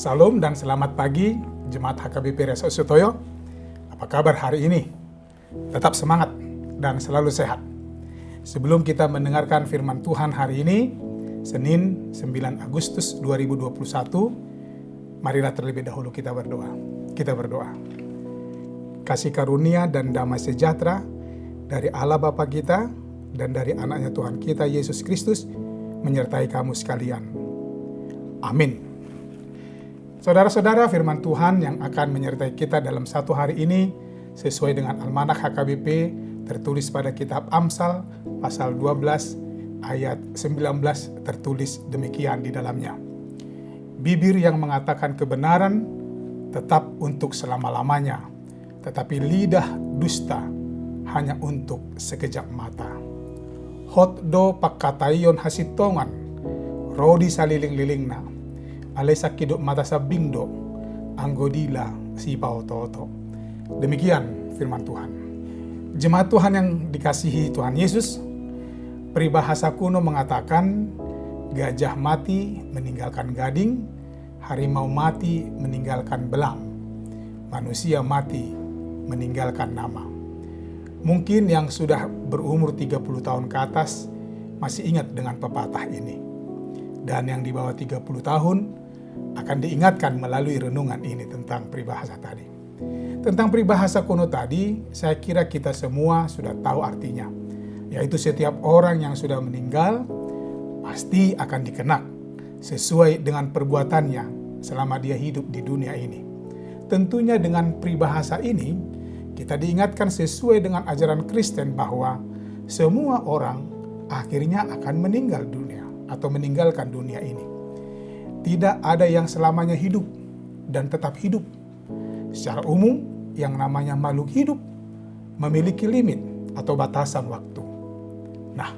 Salam dan selamat pagi Jemaat HKBP Reso Sutoyo. Apa kabar hari ini? Tetap semangat dan selalu sehat. Sebelum kita mendengarkan firman Tuhan hari ini, Senin 9 Agustus 2021, marilah terlebih dahulu kita berdoa. Kita berdoa. Kasih karunia dan damai sejahtera dari Allah Bapa kita dan dari anaknya Tuhan kita Yesus Kristus menyertai kamu sekalian. Amin. Saudara-saudara, firman Tuhan yang akan menyertai kita dalam satu hari ini sesuai dengan Almanak HKBP tertulis pada kitab Amsal pasal 12 ayat 19 tertulis demikian di dalamnya. Bibir yang mengatakan kebenaran tetap untuk selama-lamanya, tetapi lidah dusta hanya untuk sekejap mata. Hotdo pakkatayon hasitongan, rodi saliling-lilingna, alesa kiduk mata sabingdo, anggodila si toto. Demikian firman Tuhan. Jemaat Tuhan yang dikasihi Tuhan Yesus, peribahasa kuno mengatakan gajah mati meninggalkan gading, harimau mati meninggalkan belang, manusia mati meninggalkan nama. Mungkin yang sudah berumur 30 tahun ke atas masih ingat dengan pepatah ini. Dan yang di bawah 30 tahun akan diingatkan melalui renungan ini tentang peribahasa tadi. Tentang peribahasa kuno tadi, saya kira kita semua sudah tahu artinya. Yaitu setiap orang yang sudah meninggal pasti akan dikenak sesuai dengan perbuatannya selama dia hidup di dunia ini. Tentunya dengan peribahasa ini, kita diingatkan sesuai dengan ajaran Kristen bahwa semua orang akhirnya akan meninggal dunia atau meninggalkan dunia ini. Tidak ada yang selamanya hidup dan tetap hidup. Secara umum, yang namanya makhluk hidup memiliki limit atau batasan waktu. Nah,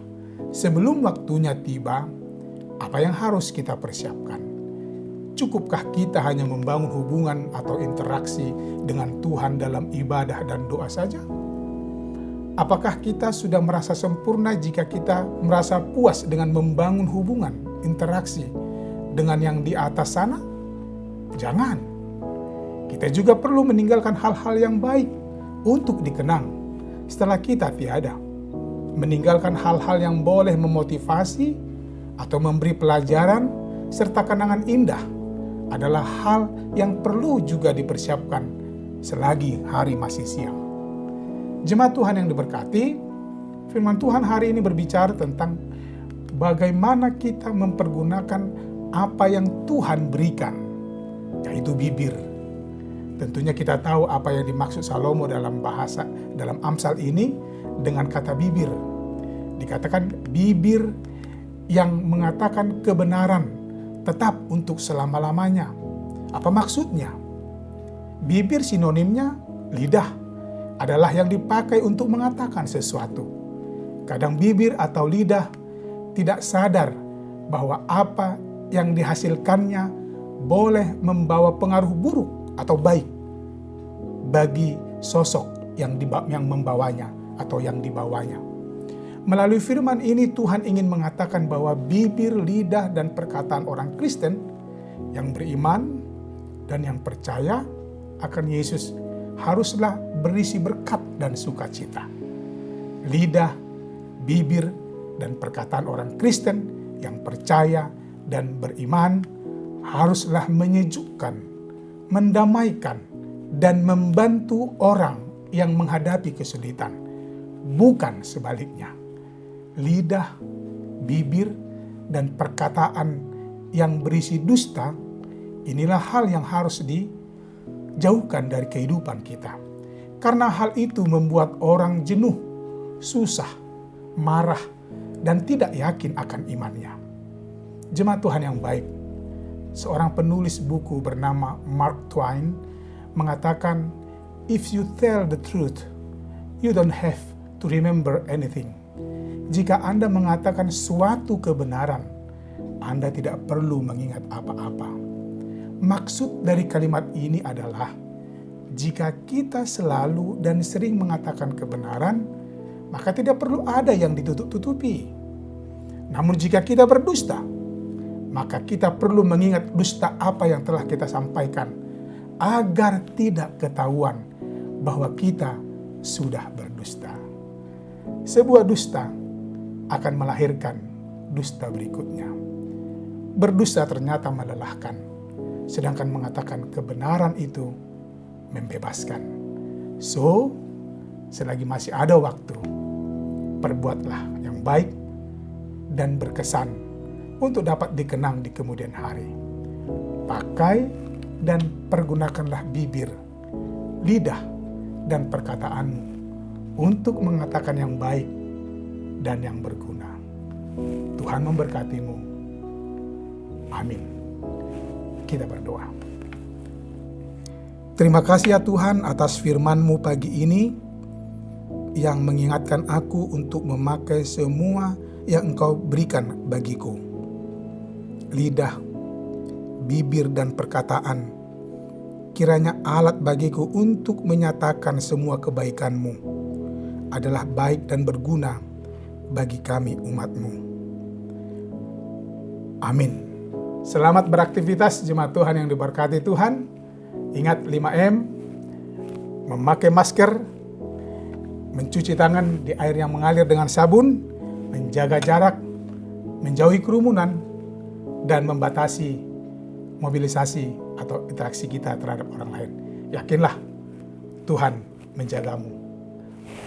sebelum waktunya tiba, apa yang harus kita persiapkan? Cukupkah kita hanya membangun hubungan atau interaksi dengan Tuhan dalam ibadah dan doa saja? Apakah kita sudah merasa sempurna jika kita merasa puas dengan membangun hubungan, interaksi dengan yang di atas sana? Jangan. Kita juga perlu meninggalkan hal-hal yang baik untuk dikenang setelah kita tiada. Meninggalkan hal-hal yang boleh memotivasi atau memberi pelajaran serta kenangan indah adalah hal yang perlu juga dipersiapkan selagi hari masih siang. Jemaat Tuhan yang diberkati, firman Tuhan hari ini berbicara tentang bagaimana kita mempergunakan apa yang Tuhan berikan, yaitu bibir. Tentunya kita tahu apa yang dimaksud Salomo dalam Amsal ini dengan kata bibir. Dikatakan bibir yang mengatakan kebenaran tetap untuk selama-lamanya. Apa maksudnya? Bibir sinonimnya lidah adalah yang dipakai untuk mengatakan sesuatu. Kadang bibir atau lidah tidak sadar bahwa apa yang dihasilkannya boleh membawa pengaruh buruk atau baik bagi sosok yang membawanya atau yang dibawanya. Melalui firman ini Tuhan ingin mengatakan bahwa bibir, lidah, dan perkataan orang Kristen yang beriman dan yang percaya akan Yesus haruslah berisi berkat dan sukacita. Lidah, bibir, dan perkataan orang Kristen yang percaya dan beriman haruslah menyejukkan, mendamaikan, dan membantu orang yang menghadapi kesulitan, bukan sebaliknya. Lidah, bibir, dan perkataan yang berisi dusta, inilah hal yang harus dijauhkan dari kehidupan kita. Karena hal itu membuat orang jenuh, susah, marah, dan tidak yakin akan imannya. Jemaat Tuhan yang baik, seorang penulis buku bernama Mark Twain mengatakan, "If you tell the truth, you don't have to remember anything." Jika Anda mengatakan suatu kebenaran, Anda tidak perlu mengingat apa-apa. Maksud dari kalimat ini adalah, jika kita selalu dan sering mengatakan kebenaran, maka tidak perlu ada yang ditutup-tutupi. Namun jika kita berdusta, maka kita perlu mengingat dusta apa yang telah kita sampaikan, agar tidak ketahuan bahwa kita sudah berdusta. Sebuah dusta akan melahirkan dusta berikutnya. Berdusta ternyata melelahkan, sedangkan mengatakan kebenaran itu membebaskan. So, selagi masih ada waktu, perbuatlah yang baik dan berkesan untuk dapat dikenang di kemudian hari. Pakai dan pergunakanlah bibir, lidah, dan perkataanmu untuk mengatakan yang baik dan yang berguna. Tuhan memberkatimu. Amin. Kita berdoa. Terima kasih ya Tuhan atas firman-Mu pagi ini yang mengingatkan aku untuk memakai semua yang Engkau berikan bagiku. Lidah, bibir, dan perkataan kiranya alat bagiku untuk menyatakan semua kebaikan-Mu adalah baik dan berguna bagi kami umat-Mu. Amin. Selamat beraktivitas jemaat Tuhan yang diberkati Tuhan. Ingat 5M, memakai masker, mencuci tangan di air yang mengalir dengan sabun, menjaga jarak, menjauhi kerumunan, dan membatasi mobilisasi atau interaksi kita terhadap orang lain. Yakinlah Tuhan menjagamu.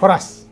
Horas.